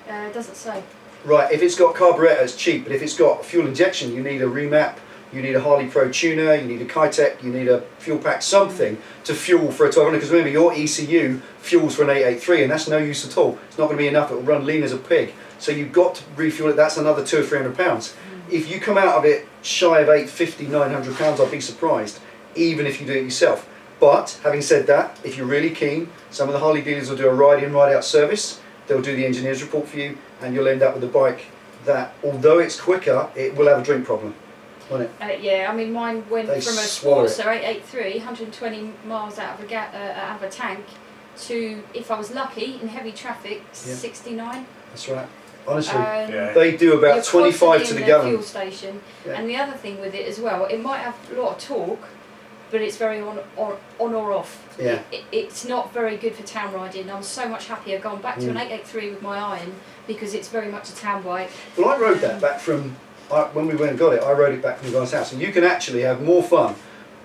It doesn't say. Right, if it's got carburetor, it's cheap, but if it's got fuel injection, you need a remap, you need a Harley Pro tuner, you need a Kitec, you need a fuel pack, something to fuel for a 1200, because remember, your ECU fuels for an 883, and that's no use at all. It's not going to be enough, it will run lean as a pig. So you've got to refuel it, that's another £200 or £300. If you come out of it shy of £850, £900, I'd be surprised, even if you do it yourself. But, having said that, if you're really keen, some of the Harley dealers will do a ride-in, ride-out service. They'll do the engineer's report for you, and you'll end up with a bike that, although it's quicker, it will have a drink problem, won't it? Yeah, I mean, mine went They from a swallow it. Sportster 883, 120 miles out of a tank, to, if I was lucky, in heavy traffic, 69. That's right. Honestly, Yeah. they do about You're 25 to constantly the in gallon. fuel station, Yeah. and the other thing with it as well, it might have a lot of torque, but it's very on or off. Yeah. It's not very good for town riding. I'm so much happier going back to an 883 with my iron, because it's very much a town bike. Well, I rode that back from, when we went and got it, I rode it back from the guy's house. And you can actually have more fun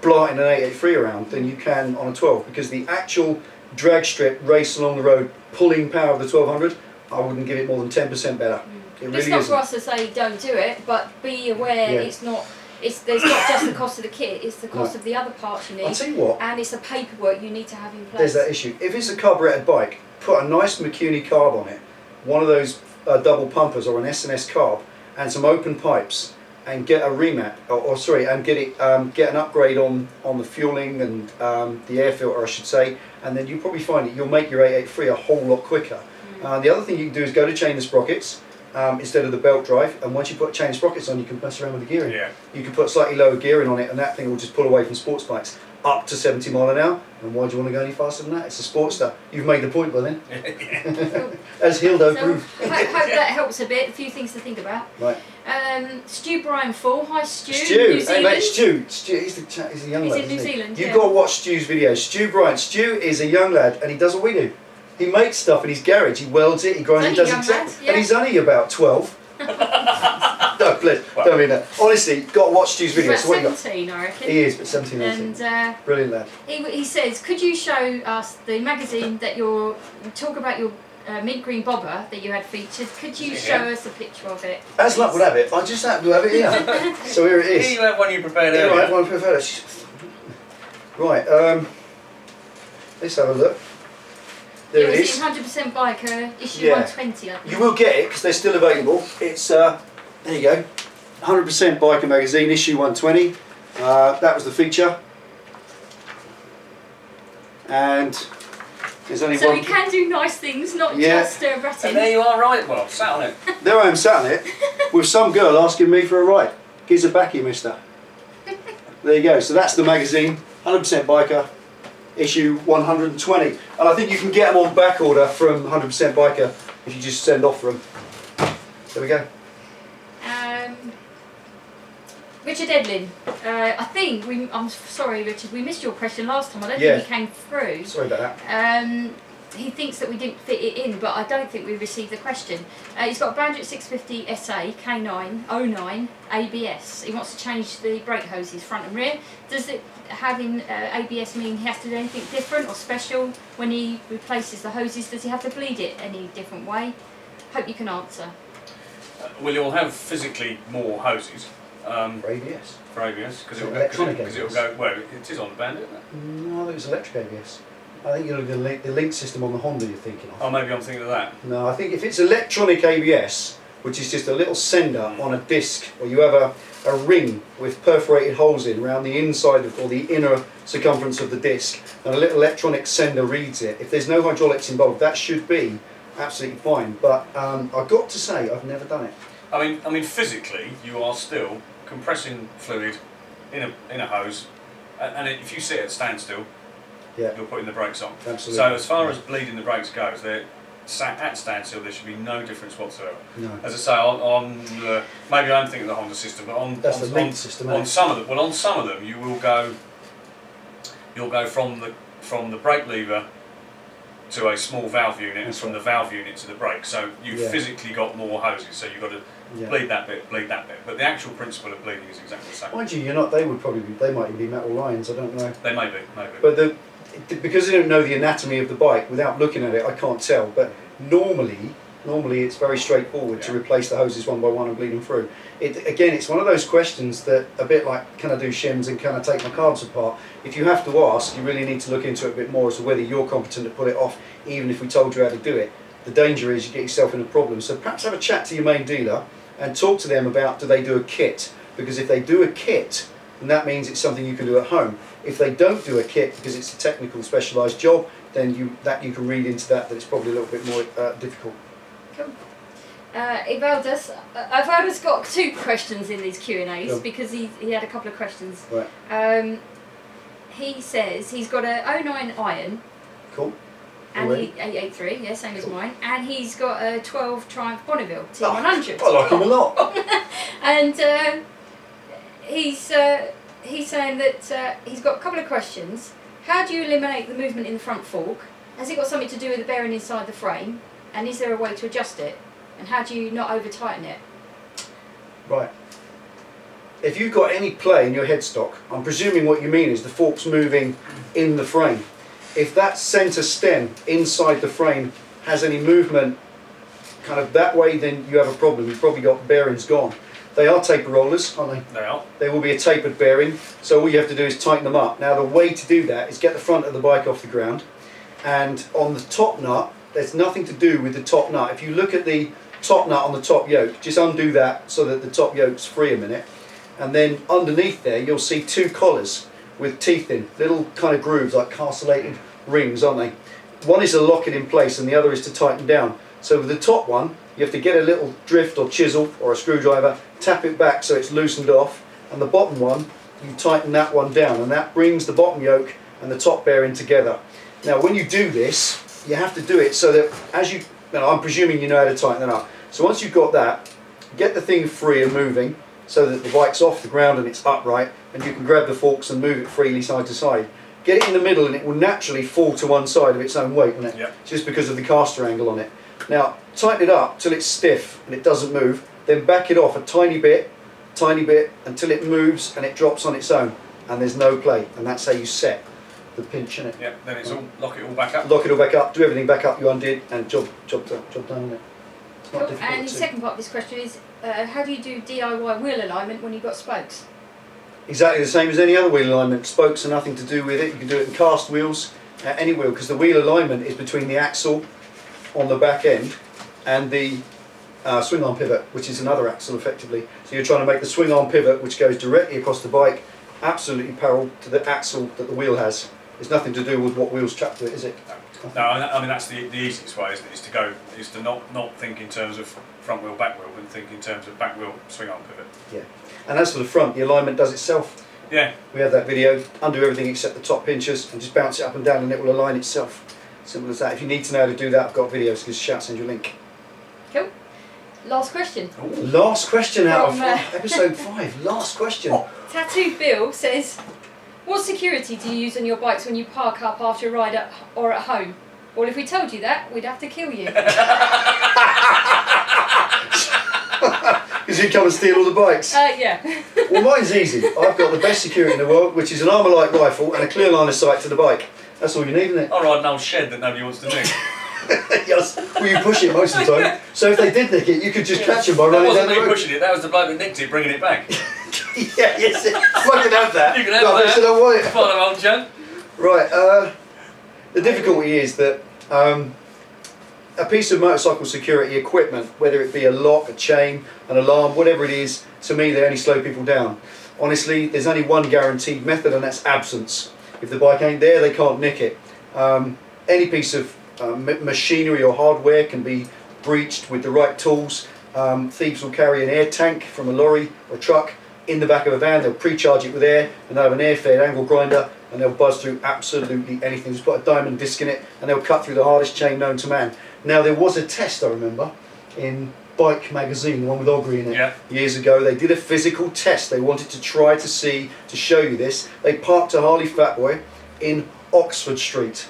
blarting an 883 around than you can on a 12, because the actual drag strip race along the road, pulling power of the 1200, I wouldn't give it more than 10% better. It It's really not isn't. for us to say don't do it, but be aware it's not. There's not just the cost of the kit, it's the cost of the other parts you need. I'll tell you what, And it's the paperwork you need to have in place. there's that issue. If it's a carburetted bike, put a nice McCuney carb on it, one of those double pumpers or an S&S carb, and some open pipes, and get a remap, and get it get an upgrade on the fueling and the air filter, I should say, and then you'll probably find that you'll make your 883 a whole lot quicker. The other thing you can do is go to chain the sprockets instead of the belt drive, and once you put chain sprockets on, you can mess around with the gearing. Yeah. You can put slightly lower gearing on it, and that thing will just pull away from sports bikes up to 70 mile an hour. And why do you want to go any faster than that? It's a Sportster. You've made the point by then. As Hildo So, proved. hope that helps a bit. A few things to think about. Right. Stu Brian Fall. Hi Stu. Stu, New hey Zealand. mate, Stu, he's a young He's lad. in New isn't he? Zealand, You've yeah. got to watch Stu's videos. Stu Bryant. Stu is a young lad, and he does what we do. He makes stuff in his garage. He welds it. He grinds it. He's Does only a it. young lad, yeah. And he's only about 12. No, please, don't mean that. Honestly, got to watch Stu's He's videos. about So what you got? 17, I reckon. He is, but 17, 18. And Brilliant lad. he says, could you show us the magazine that talk about your mint green bobber that you had featured? Could you show us a picture of it? As luck would have it, I just happen to have it here. So here it Here is. you have one you prepared Here, earlier. right, one prefer. Right, let's have a look. There it is. 100% biker, issue Yeah. 120, I think. You will get it because they're still available. It's there you go, 100% Biker Magazine, issue 120. That was the feature, and there's only So one. we can do nice things, not Yeah. just And ratting. there you are, right, well, sat on it. There I am sat on it with some girl asking me for a ride. Gives her back here, mister. there you go. So that's the magazine, 100% Biker, issue 120. And I think you can get them on back order from 100% Biker if you just send off for them. There we go. Richard Edlin, I think I'm sorry, Richard, we missed your question last time. I don't think it came through. Sorry about that. He thinks that we didn't fit it in, but I don't think we received the question. He's got a Bandit 650 SA K9 09 ABS. He wants to change the brake hoses front and rear. Does it having ABS mean he has to do anything different or special when he replaces the hoses? Does he have to bleed it any different way? Hope you can answer. Well, you'll have physically more hoses. For ABS. For ABS, because Electronic it'll go. Well, it is on the Bandit, isn't it? No, I think it's electric ABS. I think you're the link system on the Honda you're thinking of. Oh, maybe I'm thinking of that. No, I think if it's electronic ABS, which is just a little sender on a disc, or you have a ring with perforated holes in around the inside of, or the inner circumference of the disc, and a little electronic sender reads it. If there's no hydraulics involved, that should be absolutely fine. But I've got to say, I've never done it. I mean, physically, you are still compressing fluid in a hose, and if you sit at standstill, you're putting the brakes on. Absolutely. So as far as bleeding the brakes goes, they're at standstill. There should be no difference whatsoever. No. As I say, on the, maybe I'm thinking of the Honda system, but on That's the link system. On some of them, well, on some of them, you'll go from the brake lever to a small valve unit, and from the valve unit to the brake. So you've physically got more hoses. So you've got to bleed that bit. But the actual principle of bleeding is exactly the same. Mind you, they might even be metal lines. I don't know. They may be. But because I don't know the anatomy of the bike, without looking at it, I can't tell. But normally it's very straightforward to replace the hoses one by one and bleed them through. Again, it's one of those questions that, a bit like, can I do shims and can I take my carbs apart? If you have to ask, you really need to look into it a bit more as to whether you're competent to put it off, even if we told you how to do it. The danger is you get yourself in a problem. So perhaps have a chat to your main dealer and talk to them about, do they do a kit? Because if they do a kit, then that means it's something you can do at home. If they don't do a kit because it's a technical specialised job, then you can read into that it's probably a little bit more difficult. Cool. Ivalda's got 2 questions in these Q&As because he had a couple of questions. Right. He says he's got a 09 Iron. Cool. And 883, same as mine. And he's got a 12 Triumph Bonneville T100. I like him a lot. And he's saying that he's got a couple of questions. How do you eliminate the movement in the front fork? Has it got something to do with the bearing inside the frame? And is there a way to adjust it? And how do you not over tighten it? Right. If you've got any play in your headstock, I'm presuming what you mean is the fork's moving in the frame. If that centre stem inside the frame has any movement kind of that way, then you have a problem. You've probably got bearings gone. They are taper rollers, aren't they? They are. They will be a tapered bearing, so all you have to do is tighten them up. Now the way to do that is get the front of the bike off the ground, and on the top nut, there's nothing to do with the top nut. If you look at the top nut on the top yoke, just undo that so that the top yoke's free a minute, and then underneath there you'll see 2 collars with teeth in, little kind of grooves like castellated rings, aren't they? One is to lock it in place and the other is to tighten down. So with the top one, you have to get a little drift or chisel or a screwdriver, tap it back so it's loosened off, and the bottom one, you tighten that one down, and that brings the bottom yoke and the top bearing together. Now when you do this, you have to do it so that I'm presuming you know how to tighten that up. So once you've got that, get the thing free and moving so that the bike's off the ground and it's upright, and you can grab the forks and move it freely side to side. Get it in the middle and it will naturally fall to one side of its own weight, won't it? Yep. Just because of the caster angle on it. Now tighten it up till it's stiff and it doesn't move, then back it off a tiny bit until it moves and it drops on its own and there's no play, and that's how you set the pinch in it. Yeah, then it's all lock it all back up. Lock it all back up, do everything back up you undid, and job done, isn't it? It's not Cool. difficult And the to- second part of this question is, how do you do DIY wheel alignment when you've got spokes? Exactly the same as any other wheel alignment. Spokes are nothing to do with it. You can do it in cast wheels, any wheel, because the wheel alignment is between the axle on the back end and the swing arm pivot, which is another axle effectively. So you're trying to make the swing arm pivot, which goes directly across the bike, absolutely parallel to the axle that the wheel has. There's nothing to do with what wheels trapped to it, is it? No, I mean that's the easiest way, isn't it? Is to not think in terms of front wheel, back wheel, but think in terms of back wheel, swing arm pivot. Yeah. And as for the front, the alignment does itself. Yeah. We have that video, undo everything except the top pinchers and just bounce it up and down and it will align itself. Simple as that. If you need to know how to do that, I've got videos, because shout, send you a link. Cool. Last question. Last question out From, of episode 5. Last question. Tattooed Bill says, what security do you use on your bikes when you park up after a ride or at home? Well, if we told you that, we'd have to kill you. Because you come and steal all the bikes. Yeah. Well, mine's easy. I've got the best security in the world, which is an Armalite rifle and a clear line of sight to the bike. That's all you need, isn't it? I ride an old shed that nobody wants to nick. Yes. Well, you push it most of the time. So if they did nick it, you could just catch them by That running wasn't down the me road. pushing it, that was the bloke that nicked it bringing it back. Yeah, yes. I can have that. You can have No, that. I said I want it. Follow old Joe. Right. The difficulty is that a piece of motorcycle security equipment, whether it be a lock, a chain, an alarm, whatever it is, to me they only slow people down. Honestly, there's only one guaranteed method, and that's absence. If the bike ain't there, they can't nick it. Any piece of machinery or hardware can be breached with the right tools. Thieves will carry an air tank from a lorry or truck in the back of a van. They'll pre-charge it with air, and they'll have an air-fed angle grinder, and they'll buzz through absolutely anything. Just put a diamond disc in it, and they'll cut through the hardest chain known to man. Now, there was a test, I remember, in Bike magazine, the one with Aubrey in it, years ago. They did a physical test. They wanted to try to show you this. They parked a Harley Fatboy in Oxford Street.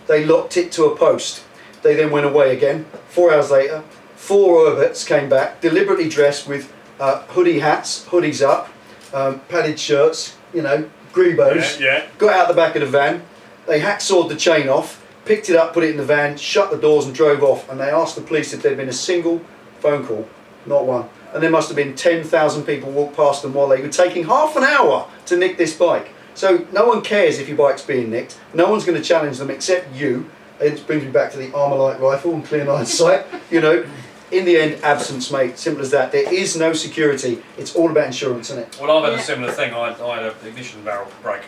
They locked it to a post. They then went away again. 4 hours later, 4 Herberts came back, deliberately dressed with hoodie hats, hoodies up, padded shirts, you know, greebos. Got out the back of the van. They hacksawed the chain off, picked it up, put it in the van, shut the doors and drove off. And they asked the police if there'd been a single phone call. Not one. And there must have been 10,000 people walked past them while they were taking half an hour to nick this bike. So no one cares if your bike's being nicked. No one's going to challenge them except you. It brings me back to the Armalite rifle and clear line sight. You know, in the end, absence, mate. Simple as that. There is no security. It's all about insurance, isn't it? Well, I've had a similar thing. I had an ignition lock brake,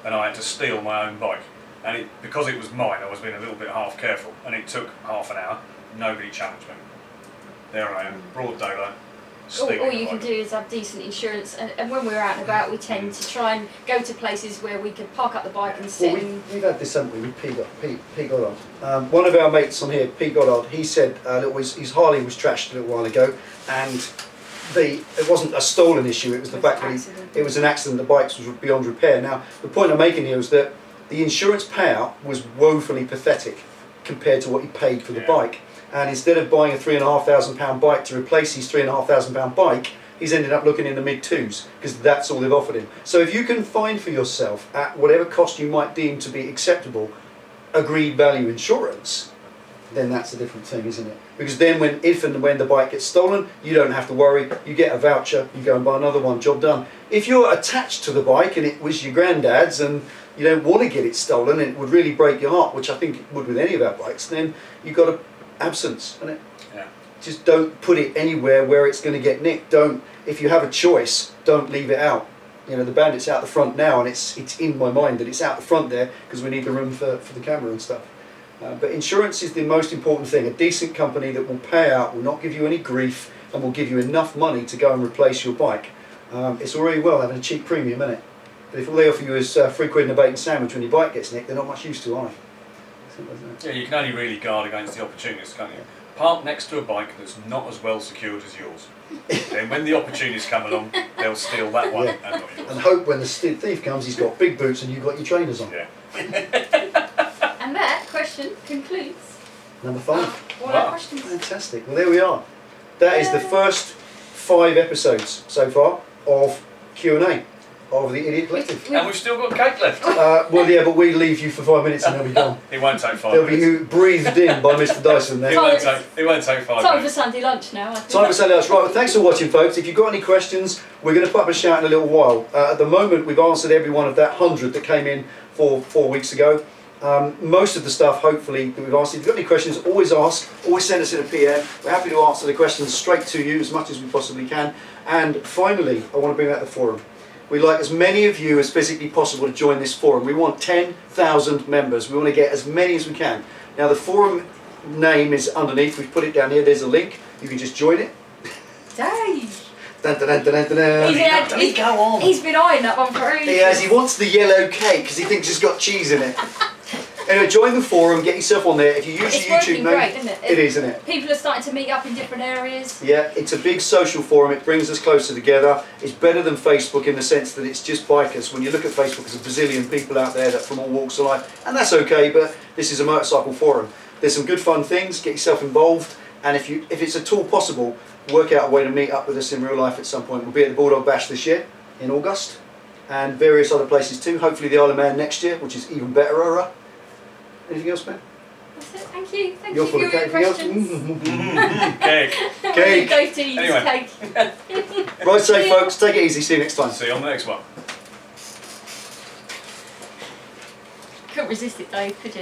and I had to steal my own bike. And because it was mine, I was being a little bit half careful, and it took half an hour. Nobody challenged me. There I am, broad daylight. All you can do is have decent insurance, and when we're out and about, we tend to try and go to places where we can park up the bike and sit. Well, we've had this, haven't we, with Pete Goddard. One of our mates on here, Pete Goddard, he said his Harley was trashed a little while ago, and it wasn't a stolen issue, it was the fact that it was an accident, the bike was beyond repair. Now, the point I'm making here is that the insurance payout was woefully pathetic compared to what he paid for the bike. And instead of buying a £3,500 bike to replace his £3,500 bike, he's ended up looking in the mid-twos, because that's all they've offered him. So if you can find for yourself, at whatever cost you might deem to be acceptable, agreed value insurance, then that's a different thing, isn't it? Because then if and when the bike gets stolen, you don't have to worry, you get a voucher, you go and buy another one, job done. If you're attached to the bike and it was your granddad's and you don't want to get it stolen, and it would really break your heart, which I think it would with any of our bikes, then you've got to absence, isn't it? Yeah. Just don't put it anywhere where it's going to get nicked. If you have a choice, don't leave it out. You know, the Bandit's out the front now, and it's in my mind that it's out the front there because we need the room for the camera and stuff. But insurance is the most important thing. A decent company that will pay out, will not give you any grief, and will give you enough money to go and replace your bike. It's already well having a cheap premium, isn't it? But if all they offer you is £3 and a bacon sandwich when your bike gets nicked, they're not much use to, are they? Yeah, you can only really guard against the opportunists, can't you? Park next to a bike that's not as well secured as yours. Then when the opportunists come along, they'll steal that one and not yours. And hope when the thief comes, he's got big boots and you've got your trainers on. Yeah. And that question concludes Number 5. all our questions. Fantastic. Well, there we are. That is the first 5 episodes so far of Q&A of the Idiot Collective. And we've still got cake left. Well, yeah, but we leave you for 5 minutes and they'll be gone. It won't take 5 They'll minutes. be breathed in by Mr. Dyson there. It won't take 5 Time for minutes. Sunday lunch now, I think. Time for Sunday lunch. Right, well, thanks for watching, folks. If you've got any questions, we're going to put up a shout in a little while. At the moment, we've answered every one of that 100 that came in 4 weeks ago. Most of the stuff, hopefully, that we've asked. If you've got any questions, always ask. Always send us in a PM. We're happy to answer the questions straight to you as much as we possibly can. And finally, I want to bring out the forum. We'd like as many of you as physically possible to join this forum. We want 10,000 members. We want to get as many as we can. Now, the forum name is underneath. We've put it down here. There's a link. You can just join it. Dave! Dun, dun, dun, dun, dun, dun. Go on. He's been eyeing that one for ages. He has. He wants the yellow cake because he thinks it's got cheese in it. Anyway, join the forum, get yourself on there. If you use It's your YouTube working name, great, isn't it? it is, isn't it? People are starting to meet up in different areas. Yeah, it's a big social forum. It brings us closer together. It's better than Facebook in the sense that it's just bikers. When you look at Facebook, there's a bazillion people out there that from all walks of life, and that's okay. But this is a motorcycle forum. There's some good fun things. Get yourself involved, and if it's at all possible, work out a way to meet up with us in real life at some point. We'll be at the Bulldog Bash this year in August, and various other places too. Hopefully the Isle of Man next year, which is even better. Anything else, Ben? That's it. Thank you. Thank You're you full for of your cake. Anything else? questions. Cake. Cake. Go to use Anyway. cake. Right, so folks, take it easy. See you next time. See you on the next one. Couldn't resist it, Dave, could you?